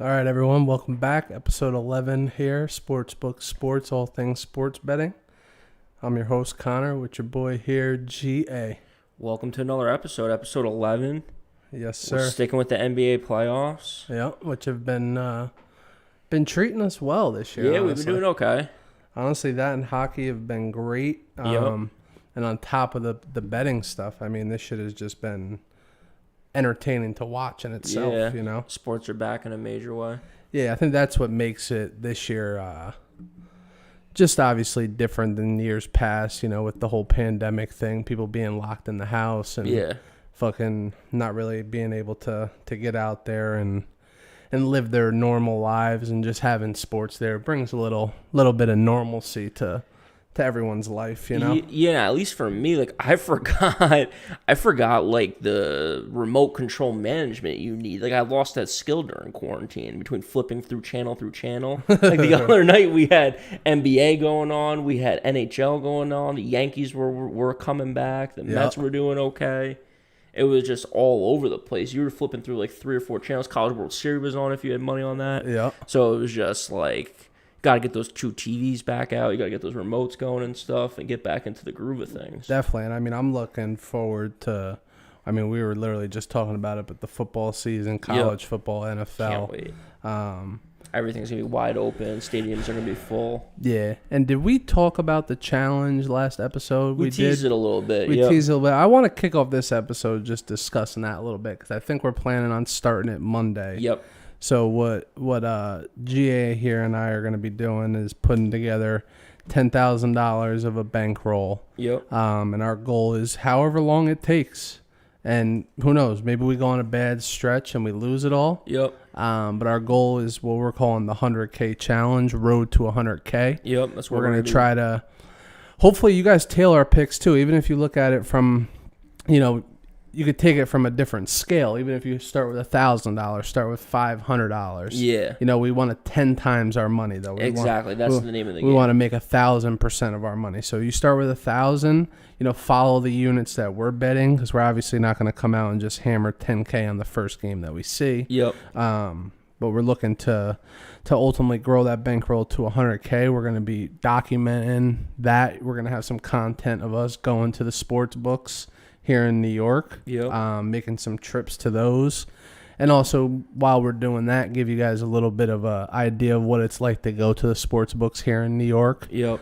All right, everyone, welcome back. Episode 11 here, SportsBook Sports, all things sports betting. I'm your host, Connor, with your boy here, GA. Welcome to another episode 11. Yes, sir. We're sticking with the NBA playoffs. Yeah, which have been treating us well this year. Yeah, honestly. we've been doing okay. Honestly, that and hockey have been great. Yep. And on top of the betting stuff, I mean, this shit has just been entertaining to watch in itself, Yeah. you know? Sports are back in a major way. Yeah, I think that's what makes it this year just obviously different than years past, you know, with the whole pandemic thing, people being locked in the house and fucking not really being able to get out there and live their normal lives, and just having sports there brings a little bit of normalcy to everyone's life, you know? Yeah, at least for me, like I forgot like the remote control management you need. Like I lost that skill during quarantine between flipping through channel. Like the other night we had NBA going on, we had NHL going on, the Yankees were coming back, the Mets were doing okay. It was just all over the place. You were flipping through like 3 or 4 channels. College World Series was on if you had money on that. Yeah. So it was just like, got to get those 2 TVs back out. You got to get those remotes going and stuff and get back into the groove of things. Definitely. And I mean, I'm looking forward to, I mean, we were literally just talking about it, but the football season, college football, NFL. Can't wait. Everything's going to be wide open. Stadiums are going to be full. Yeah. And did we talk about the challenge last episode? We teased it a little bit. We teased it a little bit. I want to kick off this episode just discussing that a little bit, because I think we're planning on starting it Monday. Yep. So what GA here and I are going to be doing is putting together $10,000 of a bankroll. Yep. And our goal is however long it takes. And who knows, maybe we go on a bad stretch and we lose it all. Yep. But our goal is what we're calling the 100K challenge, road to 100K. Yep. That's what we're going to try to. Hopefully, you guys tailor our picks too. Even if you look at it from, you know, you could take it from a different scale. Even if you start with $1,000, start with $500. Yeah. You know, we want to 10 times our money though. Exactly. That's the name of the game. We want to make 1,000% of our money. So you start with 1,000. You know, follow the units that we're betting, because we're obviously not going to come out and just hammer 10K on the first game that we see. Yep. But we're looking to ultimately grow that bankroll to 100K. We're going to be documenting that. We're going to have some content of us going to the sports books here in New York. Yep. Making some trips to those. And also, while we're doing that, give you guys a little bit of a idea of what it's like to go to the sports books here in New York. Yep.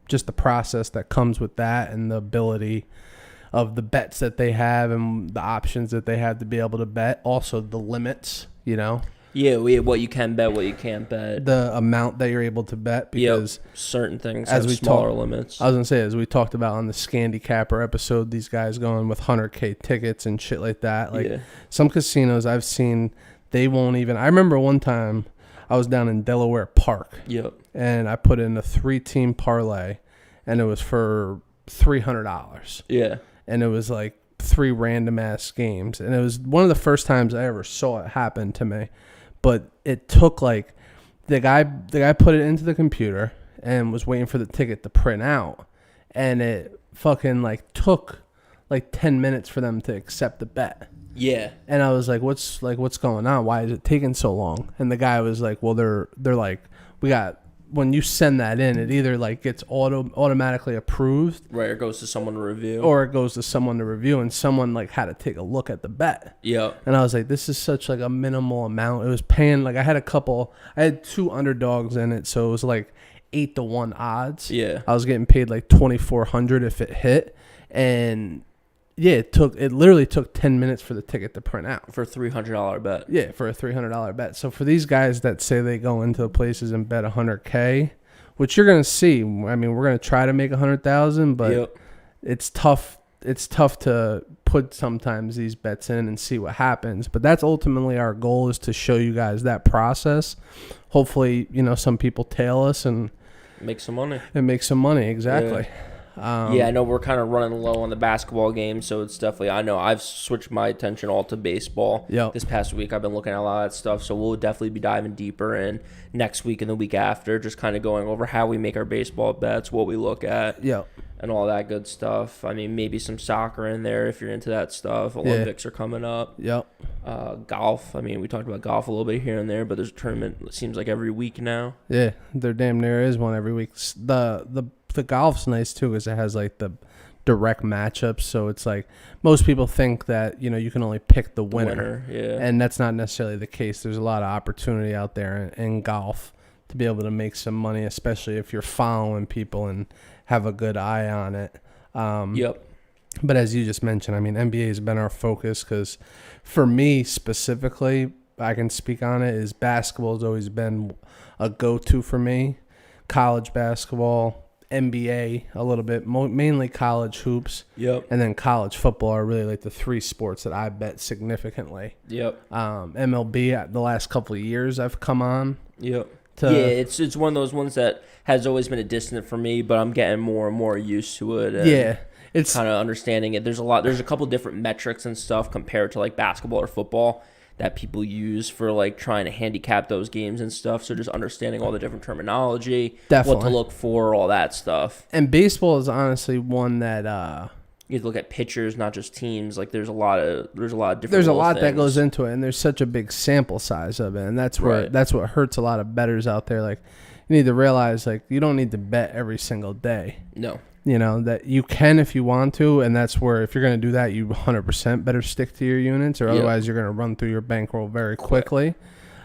Just the process that comes with that, and the ability of the bets that they have and the options that they have to be able to bet. Also the limits, you know. Yeah, what you can bet, what you can't bet. The amount that you're able to bet, because certain things have smaller limits. I was going to say, as we talked about on the Scandy Capper episode, these guys going with 100K tickets and shit like that. Like some casinos I've seen, they won't even. I remember one time I was down in Delaware Park. Yep. And I put in a 3-team parlay, and it was for $300. Yeah. And it was like 3 random ass games, and it was one of the first times I ever saw it happen to me. But it took like the guy put it into the computer and was waiting for the ticket to print out, and it fucking like took like 10 minutes for them to accept the bet. Yeah. And I was like, what's going on? Why is it taking so long? And the guy was like, well, they're like, when you send that in, it either like gets automatically approved, right, or goes to someone to review, and someone like had to take a look at the bet. Yeah. And I was like, this is such like a minimal amount. It was paying like I had 2 underdogs in it, so it was like 8-1 odds. Yeah. I was getting paid like $2,400 if it hit, and yeah, it literally took 10 minutes for the ticket to print out. For a $300 bet. Yeah, for a $300 bet. So for these guys that say they go into places and bet 100K, which you're going to see. I mean, we're going to try to make 100,000, but it's tough. It's tough to put sometimes these bets in and see what happens. But that's ultimately our goal, is to show you guys that process. Hopefully, you know, some people tail us and make some money. Exactly. Yeah. I know we're kind of running low on the basketball game, so it's definitely, I know I've switched my attention all to baseball. This past week I've been looking at a lot of that stuff, so we'll definitely be diving deeper in next week and the week after, just kind of going over how we make our baseball bets, what we look at, and all that good stuff. I mean, maybe some soccer in there if you're into that stuff. Olympics are coming up. Golf. I mean, we talked about golf a little bit here and there, but there's a tournament, it seems like every week now. Yeah, there damn near is one every week. The golf's nice too because it has like the direct matchups. So it's like most people think that, you can only pick the winner. Yeah. And that's not necessarily the case. There's a lot of opportunity out there in golf to be able to make some money, especially if you're following people and have a good eye on it. Yep. But as you just mentioned, I mean, NBA has been our focus because for me specifically, I can speak on it, is basketball has always been a go-to for me. College basketball, NBA a little bit, mainly college hoops. Yep. And then college football are really like the three sports that I bet significantly. Yep. MLB, the last couple of years I've come on. Yep. It's one of those ones that has always been a distant for me, but I'm getting more and more used to it. And it's kind of understanding it. There's a couple different metrics and stuff compared to like basketball or football that people use for like trying to handicap those games and stuff. So just understanding all the different terminology, what to look for, all that stuff. And baseball is honestly one that you have to look at pitchers, not just teams. Like there's a lot of different. There's a lot things that goes into it, and there's such a big sample size of it, and that's what hurts a lot of bettors out there. Like you need to realize, like you don't need to bet every single day. No. That you can if you want to, and that's where if you're going to do that, you 100% better stick to your units, or otherwise you're going to run through your bankroll very quickly.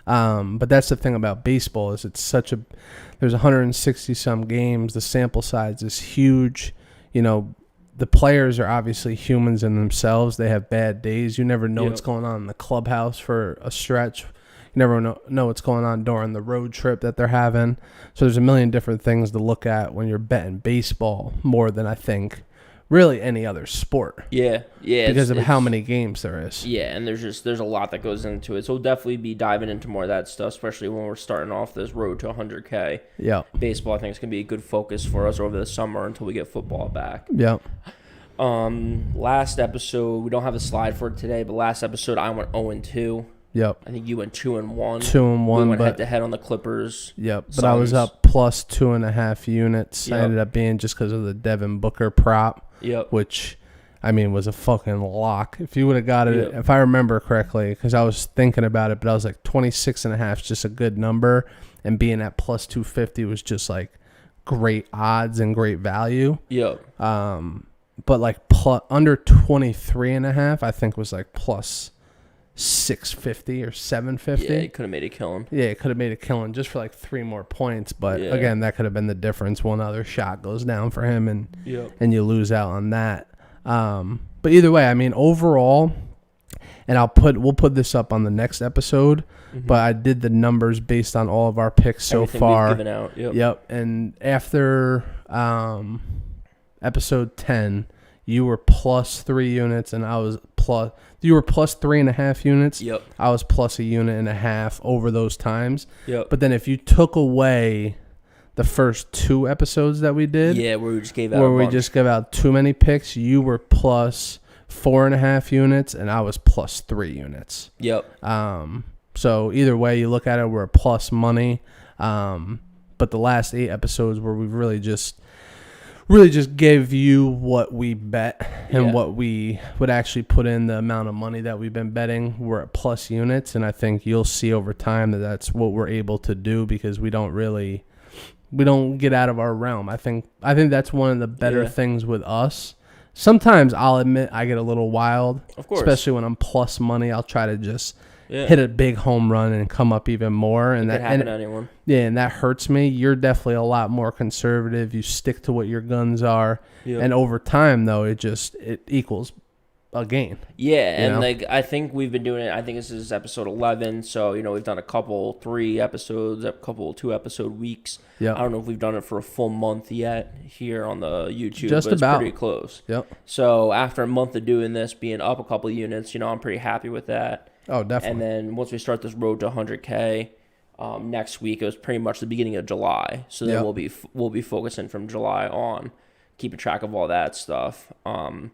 But that's the thing about baseball is there's 160 some games. The sample size is huge. The players are obviously humans in themselves. They have bad days. You never know what's going on in the clubhouse for a stretch. You never know what's going on during the road trip that they're having. So there's a million different things to look at when you're betting baseball more than I think really any other sport. Yeah. Because of how many games there is. Yeah, and there's a lot that goes into it. So we'll definitely be diving into more of that stuff, especially when we're starting off this road to 100K. Yeah. Baseball, I think, is going to be a good focus for us over the summer until we get football back. Yeah. Last episode, we don't have a slide for it today, but last episode I went 0-2. Yep. I think you went 2-1. 2-1. We went head-to-head on the Clippers. Yep. But I was up plus 2.5 units. Yep. I ended up being just because of the Devin Booker prop. Yep. Which, I mean, was a fucking lock. If you would have got it, if I remember correctly, because I was thinking about it, but I was like 26.5 is just a good number. And being at plus 250 was just like great odds and great value. Yep. But like under 23.5, I think was like plus 650 or 750. Yeah, it could have made a killing. Yeah, it could have made a killing just for like 3 more points. But again, that could have been the difference. One other shot goes down for him, and you lose out on that. But either way, I mean, overall, and we'll put this up on the next episode. Mm-hmm. But I did the numbers based on all of our picks so far. We've given out. Yep. And after episode 10, you were plus 3 units, and you were plus 3.5 units. Yep. I was plus 1.5 units over those times. Yep. But then if you took away the first 2 episodes that we did, where we just gave out too many picks, you were plus 4.5 units, and I was plus 3 units. Yep. So either way you look at it, we're plus money. But the last 8 episodes where we've really just gave you what we bet and what we would actually put in the amount of money that we've been betting. We're at plus units, and I think you'll see over time that that's what we're able to do because we don't get out of our realm. I think that's one of the better things with us. Sometimes I'll admit I get a little wild, of course, especially when I'm plus money. I'll try to just hit a big home run and come up even more, and that happen to anyone. Yeah, and that hurts me. You're definitely a lot more conservative. You stick to what your guns are, and over time, though, it equals a gain. Yeah, and like I think we've been doing it. I think this is episode 11, so we've done a couple 3 episodes, a couple 2 episode weeks. Yeah, I don't know if we've done it for a full month yet here on the YouTube, just but it's about pretty close. Yep. So after a month of doing this, being up a couple units, I'm pretty happy with that. Oh, definitely. And then once we start this road to 100K next week, it was pretty much the beginning of July. So then we'll be focusing from July on, keeping track of all that stuff. And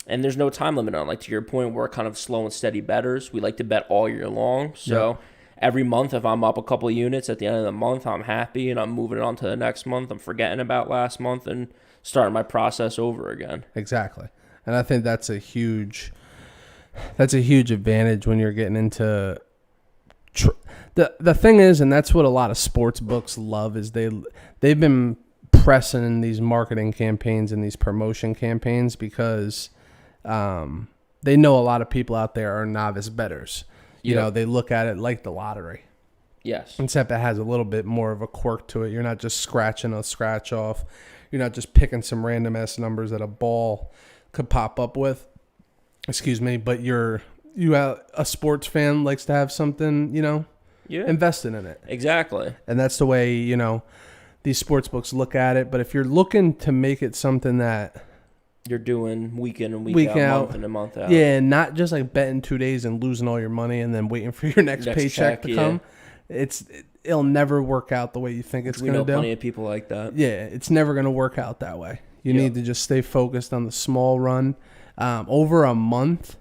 there's no time limit on. Like to your point, we're kind of slow and steady bettors. We like to bet all year long. So every month, if I'm up a couple of units at the end of the month, I'm happy and I'm moving on to the next month. I'm forgetting about last month and starting my process over again. Exactly. And I think that's a huge That's a huge advantage when you're getting into the thing is, and that's what a lot of sports books love, is they've been pressing in these marketing campaigns and these promotion campaigns because they know a lot of people out there are novice bettors. You know, they look at it like the lottery. Yes. Except it has a little bit more of a quirk to it. You're not just scratching a scratch off. You're not just picking some random ass numbers that a ball could pop up with. Excuse me, but a sports fan likes to have something, invested in it. Exactly. And that's the way, these sports books look at it. But if you're looking to make it something that you're doing week in and week out, month in and month out. Yeah, not just like betting 2 days and losing all your money and then waiting for your next paycheck to come. It'll never work out the way you think it's going to do. We know plenty of people like that. Yeah, it's never going to work out that way. You need to just stay focused on the small run. Over a month,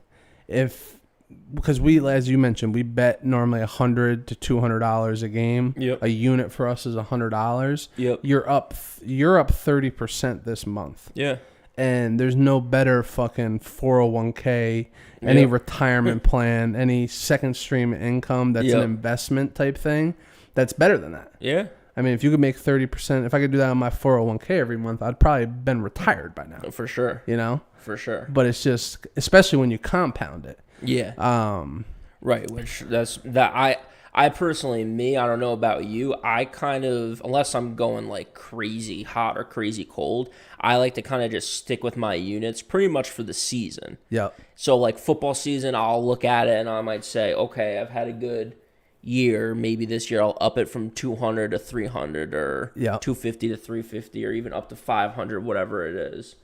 because we, as you mentioned, we bet normally $100 to $200 a game. Yep. A unit for us is $100. Yep. You're up 30% this month. Yeah. And there's no better fucking 401k, any retirement plan, any second stream income that's an investment type thing that's better than that. Yeah. I mean, if you could make 30%, if I could do that on my 401k every month, I'd probably been retired by now. For sure. For sure. But it's just, especially when you compound it. Yeah. Right. Which I personally, I don't know about you. I kind of, unless I'm going like crazy hot or crazy cold, I like to kind of just stick with my units pretty much for the season. Yeah. So like football season, I'll look at it and I might say, okay, I've had a good year. Maybe this year I'll up it from 200 to 300 or 250 to 350 or even up to 500, whatever it is.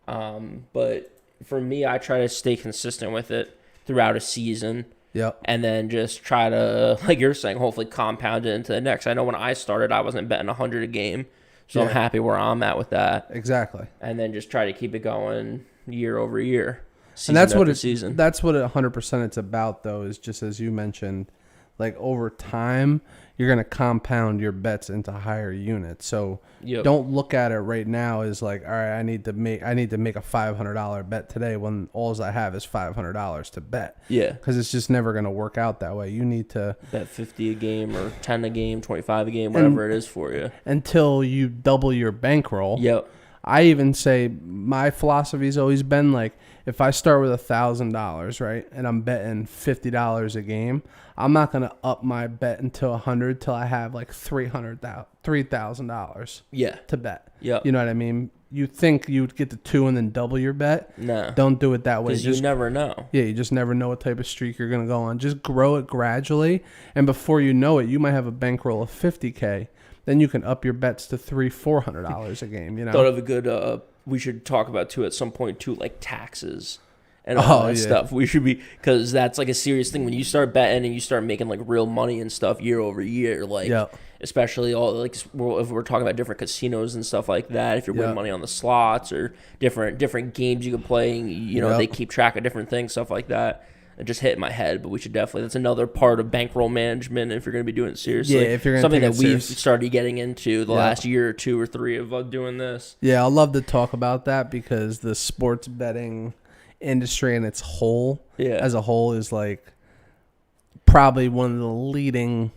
But for me, I try to stay consistent with it throughout a season. Yep. And then just try to, like you're saying, hopefully compound it into the next. I know when I started, I wasn't betting 100 a game. So I'm happy where I'm at with that. Exactly. And then just try to keep it going year over year. And that's what 100% it's about, though, is just as you mentioned, like over time, you're going to compound your bets into higher units. So don't look at it right now as like, all right, I need to make a $500 bet today when all I have is $500 to bet. Yeah. Because it's just never going to work out that way. You need to bet 50 a game or 10 a game, 25 a game, whatever it is for you. Until you double your bankroll. Yep. I even say my philosophy's always been like, if I start with $1,000, right, and I'm betting $50 a game, I'm not gonna up my bet until $100 till I have like $3,000. Yeah. To bet. Yeah. You know what I mean? You think you'd get to 2 and then double your bet? No. Don't do it that way. Because you never know. Yeah, you just never know what type of streak you're gonna go on. Just grow it gradually, and before you know it, you might have a bankroll of $50K. Then you can up your bets to $300-$400 a game. Thought of a good. We should talk about too at some point too, like taxes and all that stuff. We should be, because that's like a serious thing when you start betting and you start making like real money and stuff year over year. Like especially all like if we're talking about different casinos and stuff like that. If you're winning money on the slots or different games you can play, they keep track of different things, stuff like that. It just hit in my head, but we should definitely. That's another part of bankroll management if you're going to be doing it seriously. Yeah, if you're going to something that we've started getting into the last year or 2 or 3 of doing this. Yeah, I'd love to talk about that because the sports betting industry in its whole, as a whole, is like probably one of the leading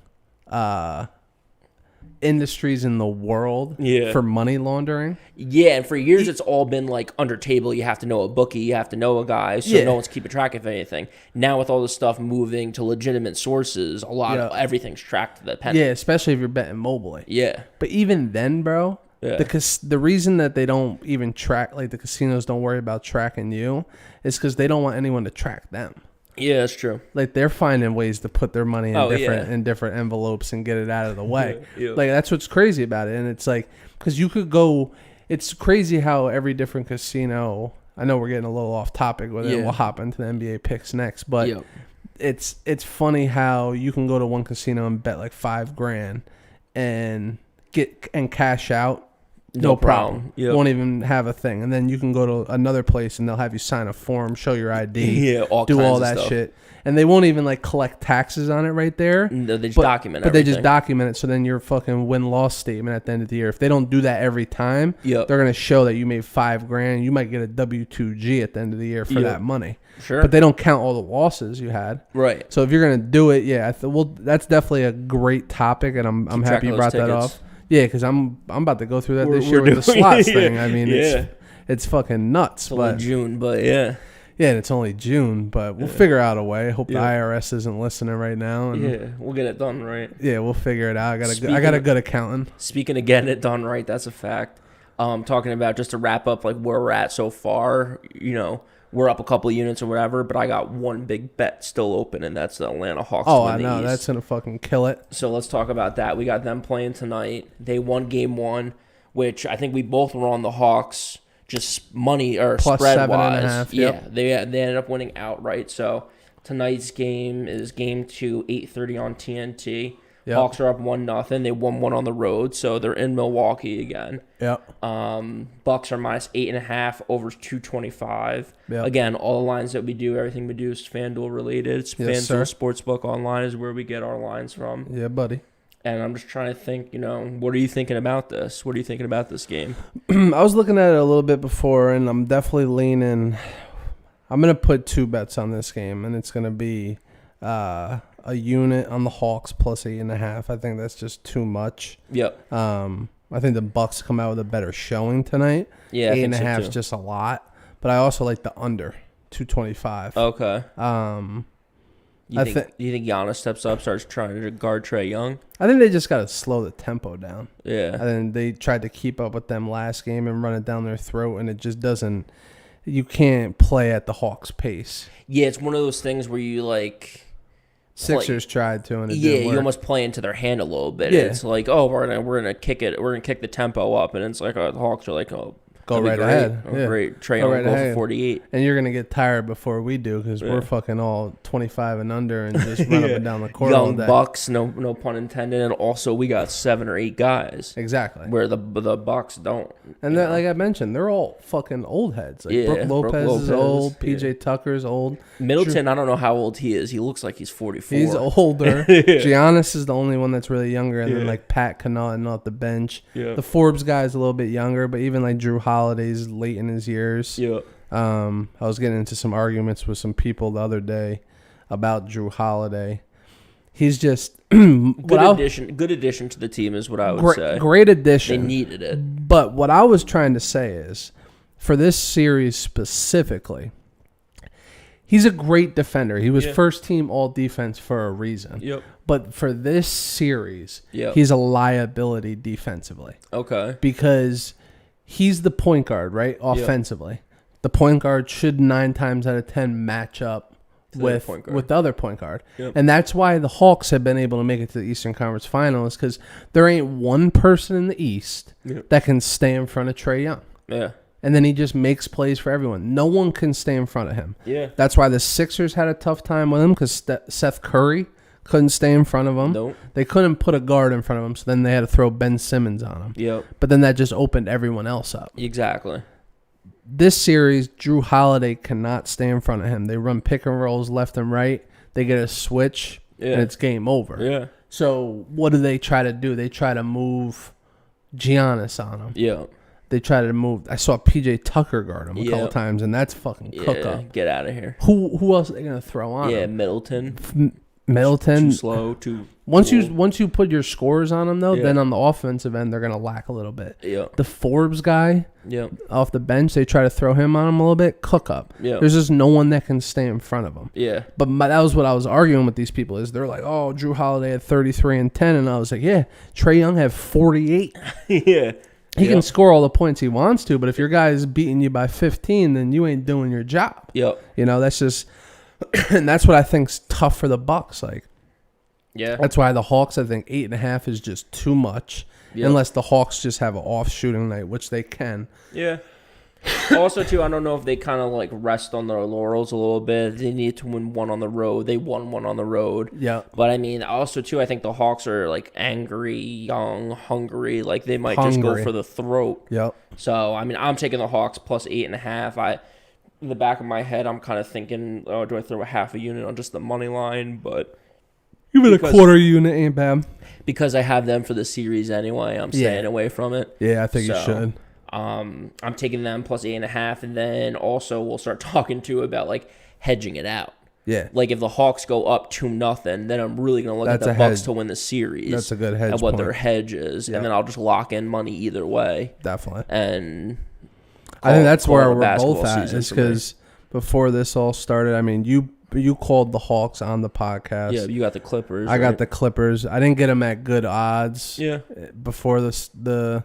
industries in the world for money laundering. Yeah, and for years it's all been like under table. You have to know a bookie, you have to know a guy, so no one's keeping track of anything. Now with all this stuff moving to legitimate sources, everything's tracked to the penny. Yeah, especially if you're betting mobily. Yeah. But even then, bro, the reason that they don't even track, like the casinos don't worry about tracking you, is because they don't want anyone to track them. Yeah, that's true. Like they're finding ways to put their money in different envelopes and get it out of the way. Like that's what's crazy about it. And it's like, because you could go, it's crazy how every different casino, I know we're getting a little off topic with it. We'll hop into the NBA picks next, but it's funny how you can go to one casino and bet like $5,000 and cash out No problem. Yep. Won't even have a thing. And then you can go to another place and they'll have you sign a form, show your ID, do all that shit. And they won't even like collect taxes on it right there. No, they just document it. But everything. they just document it, so then your fucking win-loss statement at the end of the year. If they don't do that every time, they're gonna show that you made $5,000. You might get a W-2G at the end of the year for that money. Sure. But they don't count all the losses you had. Right. So if you're gonna do it, that's definitely a great topic, and I'm happy you brought that up. Yeah, because I'm about to go through that this year with the slots thing. I mean, it's fucking nuts. It's only June, but yeah. Yeah, and it's only June, but we'll figure out a way. I hope the IRS isn't listening right now. And we'll get it done right. Yeah, we'll figure it out. I got a good accountant. Speaking of getting it done right, that's a fact. Talking about, just to wrap up, like where we're at so far, we're up a couple of units or whatever, but I got one big bet still open, and that's the Atlanta Hawks. Oh, I know. That's going to fucking kill it. So let's talk about that. We got them playing tonight. They won game one, which I think we both were on the Hawks. Just money or plus spread 7.5. Yeah, they ended up winning outright. So tonight's game is game 2, 8:30 on TNT. Yep. Hawks are up 1-0. They won one on the road, so they're in Milwaukee again. Yep. Bucks are minus 8.5, overs 225. Yep. Again, all the lines that we do, everything we do is FanDuel related. It's FanDuel Sportsbook Online is where we get our lines from. Yeah, buddy. And I'm just trying to think, what are you thinking about this? What are you thinking about this game? I was looking at it a little bit before, and I'm definitely leaning. I'm going to put 2 bets on this game, and it's going to be a unit on the Hawks plus 8.5. I think that's just too much. Yep. I think the Bucks come out with a better showing tonight. Yeah, 8.5 is just a lot, but I also like the under 225. Okay. You think Giannis steps up, starts trying to guard Trae Young? I think they just got to slow the tempo down. Yeah. And then they tried to keep up with them last game and run it down their throat, and it just doesn't. You can't play at the Hawks' pace. Yeah, it's one of those things where you like. Sixers tried to, and it didn't work. You almost play into their hand a little bit. Yeah. It's like, oh, we're gonna kick it. We're gonna kick the tempo up, and it's like the Hawks are like, oh. Go right ahead. Oh, great. Trae Young go for 48. And you're going to get tired before we do because we're fucking all 25 and under and just run up and down the court all day. Young Bucks, no pun intended. And also we got 7 or 8 guys. Exactly. Where the Bucks don't. And then, like I mentioned, they're all fucking old heads. Like Brook Lopez is old. PJ Tucker's old. Middleton, I don't know how old he is. He looks like he's 44. He's older. Giannis is the only one that's really younger. And then like Pat Connaughton off the bench. Yeah. The Forbes guy is a little bit younger. But even like Drew Holiday's late in his years. Yeah. I was getting into some arguments with some people the other day about Drew Holiday. He's just good addition to the team is what I would say. Great addition. They needed it. But what I was trying to say is, for this series specifically, he's a great defender. He was first team all defense for a reason. Yep. But for this series, he's a liability defensively. Okay. Because he's the point guard, right? Offensively. Yep. The point guard should 9 times out of 10 match up with the other point guard. Yep. And that's why the Hawks have been able to make it to the Eastern Conference Finals, because there ain't one person in the East that can stay in front of Trae Young. Yeah. And then he just makes plays for everyone. No one can stay in front of him. Yeah. That's why the Sixers had a tough time with him, because Seth Curry couldn't stay in front of him. Nope. They couldn't put a guard in front of him, so then they had to throw Ben Simmons on him. Yep. But then that just opened everyone else up. Exactly. This series, Drew Holiday cannot stay in front of him. They run pick and rolls left and right. They get a switch, and it's game over. Yeah. So what do they try to do? They try to move Giannis on him. Yeah. They try to move. I saw PJ Tucker guard him a couple times, and that's fucking cook up. Get out of here. Who else are they gonna throw on? Yeah, him? Middleton. Too slow. Once you put your scores on them though, then on the offensive end they're gonna lack a little bit. Yeah. The Forbes guy. Off the bench, they try to throw him on him a little bit. Cook up. Yeah. There's just no one that can stay in front of him. Yeah. But that was what I was arguing with these people. Is they're like, oh, Drew Holiday had 33 and 10, and I was like, yeah, Trae Young had 48. Yeah. He can score all the points he wants to, but if your guy's beating you by 15, then you ain't doing your job. Yep. That's just, and that's what I think's tough for the Bucks. Like, that's why the Hawks, I think 8.5 is just too much, unless the Hawks just have an off shooting night, which they can. Yeah. Also, too, I don't know if they kind of like rest on their laurels a little bit. They need to win one on the road. They won one on the road. Yeah. But I mean, also too, I think the Hawks are like angry, young, hungry. Like they might just go for the throat. Yep. So I mean, I'm taking the Hawks plus 8.5. In the back of my head, I'm kind of thinking, oh, do I throw a half a unit on just the money line? But even a quarter unit ain't bad. Because I have them for the series anyway, I'm staying away from it. Yeah, I think you should. I'm taking them plus 8.5, and then also we'll start talking to about like hedging it out. Yeah. Like if the Hawks go up 2-0, then I'm really gonna look at the Bucks to win the series. That's a good hedge. And what their hedge is, and then I'll just lock in money either way. Definitely. And I think that's where we're both at. Is because before this all started, I mean, you called the Hawks on the podcast. Yeah, you got the Clippers. I got the Clippers. I didn't get them at good odds. Yeah. Before the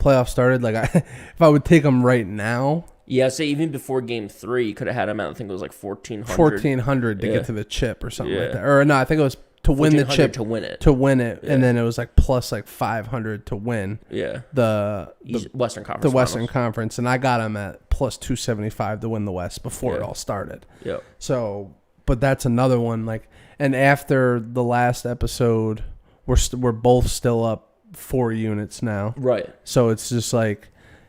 playoffs started, like if I would take them right now. Yeah, say even before Game 3, you could have had them at, I think it was like 1,400. 1,400 to get to the chip or something like that. Or no, I think it was to win the chip. To win it. To win it. Yeah. And then it was like plus like 500 to win. Yeah. The Western Conference. The Western Conference. And I got them at plus 275 to win the West before it all started. Yep. So, but that's another one. Like, and after the last episode, we're both still up 4 units now. Right. So it's just like,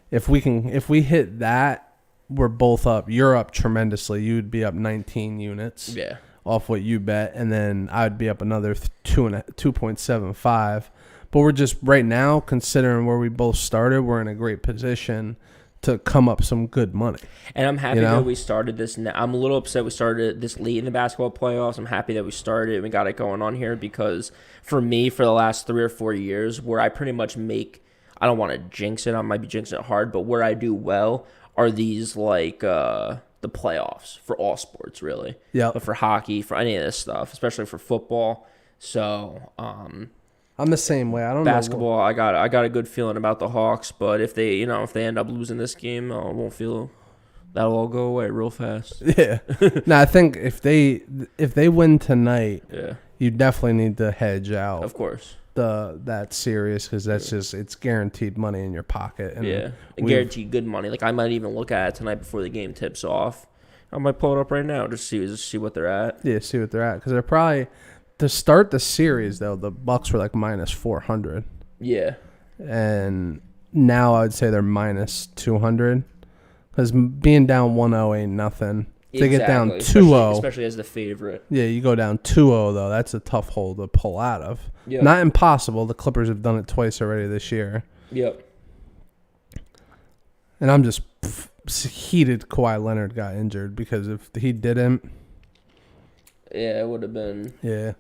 if we hit that, we're both up. You're up tremendously. You'd be up 19 units. Yeah. Off what you bet, and then I'd be up another 2.75. But we're just right now, considering where we both started, we're in a great position to come up some good money. And I'm happy that we started this now. I'm a little upset we started this late in the basketball playoffs. I'm happy that we started and we got it going on here, because for me, for the last 3 or 4 years, where I pretty much make, I don't want to jinx it, I might be jinxing it hard, but where I do well are these like the playoffs for all sports, really. Yeah. But for hockey, for any of this stuff, especially for football. So I'm the same way. I don't basketball, I got a good feeling about the Hawks, but if they end up losing this game, I won't feel that'll all go away real fast. Yeah. No, I think if they win tonight, yeah, you definitely need to hedge out. Of course. That series, because that's just, it's guaranteed money in your pocket. And guaranteed good money. Like I might even look at it tonight before the game tips off. I might pull it up right now just see what they're at. Yeah, see what they're at, because they're probably, to start the series though, the Bucks were like minus 400. Yeah. And now I would say they're minus 200, because being down 1-0 ain't nothing. They get down 2-0. Especially as the favorite. Yeah, you go down 2-0, though. That's a tough hole to pull out of. Yep. Not impossible. The Clippers have done it twice already this year. Yep. And I'm just heated Kawhi Leonard got injured, because if he didn't... Yeah, it would have been... Yeah.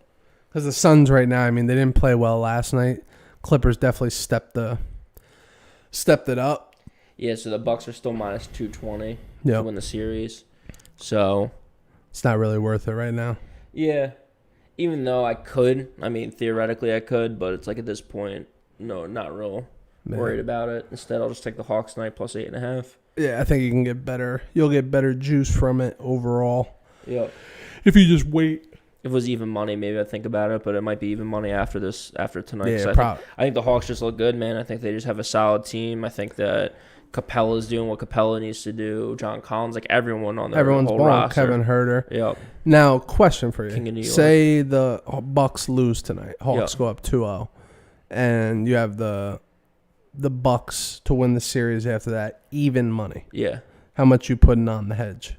Because the Suns right now, I mean, they didn't play well last night. Clippers definitely stepped it up. Yeah, so the Bucks are still minus 220 to win the series. So it's not really worth it right now. Yeah. Even though I could. I mean, theoretically I could, but it's like at this point, no, not real worried about it. Instead, I'll just take the Hawks tonight plus 8.5. Yeah, I think you can get better. You'll get better juice from it overall. Yep. If you just wait. If it was even money, maybe I'd think about it, but it might be even money after tonight. Yeah, I think the Hawks just look good, man. I think they just have a solid team. I think that Capella's doing what Capella needs to do. John Collins, like everyone on their whole roster. Kevin Huerter. Yep. Now, question for you. King of New York. Say the Bucks lose tonight. Hawks go up 2-0. And you have the Bucks to win the series after that. Even money. Yeah. How much you putting on the hedge?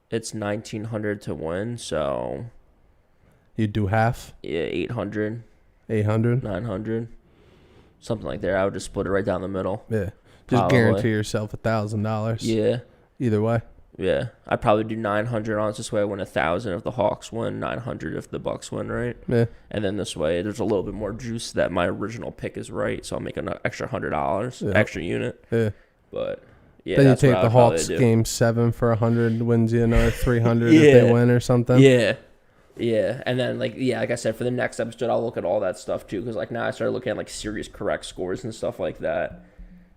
It's 1,900 to win, so... You do half? Yeah, 800. 800? 900. Something like that. I would just split it right down the middle. Yeah. Just guarantee yourself $1,000. Yeah. Either way. Yeah. I'd probably do 900 on it. This way I win 1,000 if the Hawks win, 900 if the Bucks win, right? Yeah. And then this way there's a little bit more juice that my original pick is right, so I'll make an extra $100, extra unit. Yeah. But yeah, then that's you take the Hawks game 7 for 100, wins you another 300 if they win or something. Yeah. Yeah, and then like I said, for the next episode, I'll look at all that stuff too, because like now I started looking at like series correct scores and stuff like that.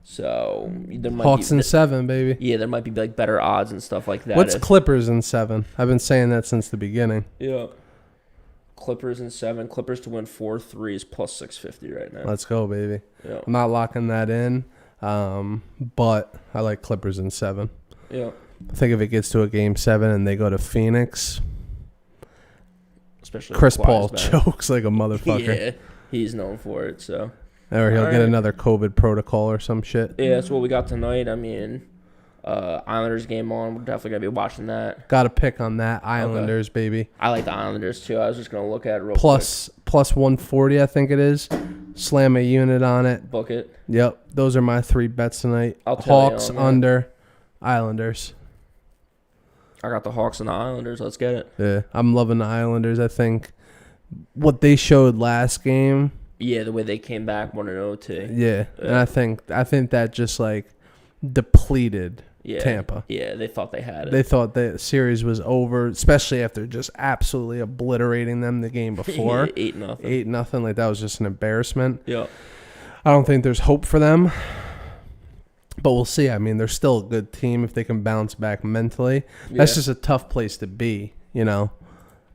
So there might Hawks in 7, baby. Yeah, there might be like better odds and stuff like that. What's Clippers in 7? I've been saying that since the beginning. Yeah, Clippers in 7. Clippers to win 4 threes plus 650 right now. Let's go, baby. Yeah. I'm not locking that in. But I like Clippers in 7. Yeah. I think if it gets to a game 7 and they go to Phoenix, especially Chris Paul chokes like a motherfucker. Yeah, he's known for it. So, or he'll get another COVID protocol or some shit. Yeah, that's what we got tonight. I mean, Islanders game on. We're definitely gonna be watching that. Got to pick on that Islanders, baby. I like the Islanders too. I was just gonna look at it real plus 140, I think it is. Slam a unit on it. Book it. Yep, those are my 3 bets tonight. Hawks under, Islanders. I got the Hawks and the Islanders. Let's get it. Yeah, I'm loving the Islanders. I think what they showed last game. Yeah, the way they came back 1-0 Yeah, and I think that just like depleted Tampa. Yeah, they thought they had it. They thought the series was over, especially after just absolutely obliterating them the game before. 8-0. 8-0. Like that was just an embarrassment. Yeah. I don't think there's hope for them. But we'll see. I mean, they're still a good team if they can bounce back mentally. Yeah. That's just a tough place to be,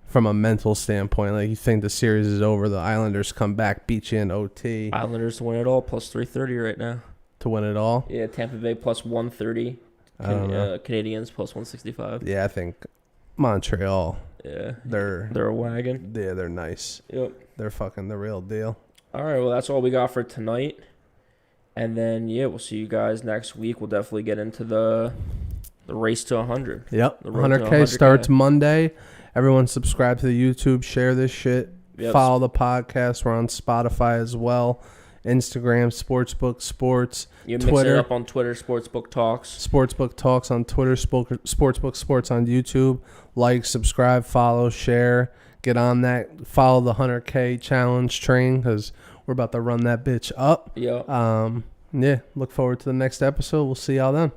from a mental standpoint. Like, you think the series is over, the Islanders come back, beat you in OT. Islanders to win it all, plus 330 right now. To win it all? Yeah, Tampa Bay plus 130. I don't know. Canadians plus 165. Yeah, I think Montreal. Yeah. They're a wagon. Yeah, they're nice. Yep. They're fucking the real deal. All right, well, that's all we got for tonight. And then, we'll see you guys next week. We'll definitely get into the race to 100. Yep. 100K starts Monday. Everyone subscribe to the YouTube. Share this shit. Yep. Follow the podcast. We're on Spotify as well. Instagram, SportsBook Sports. You mix it up on Twitter, SportsBook Talks. SportsBook Talks on Twitter, SportsBook Sports on YouTube. Like, subscribe, follow, share. Get on that. Follow the 100K challenge train because we're about to run that bitch up. Yeah. Look forward to the next episode. We'll see y'all then.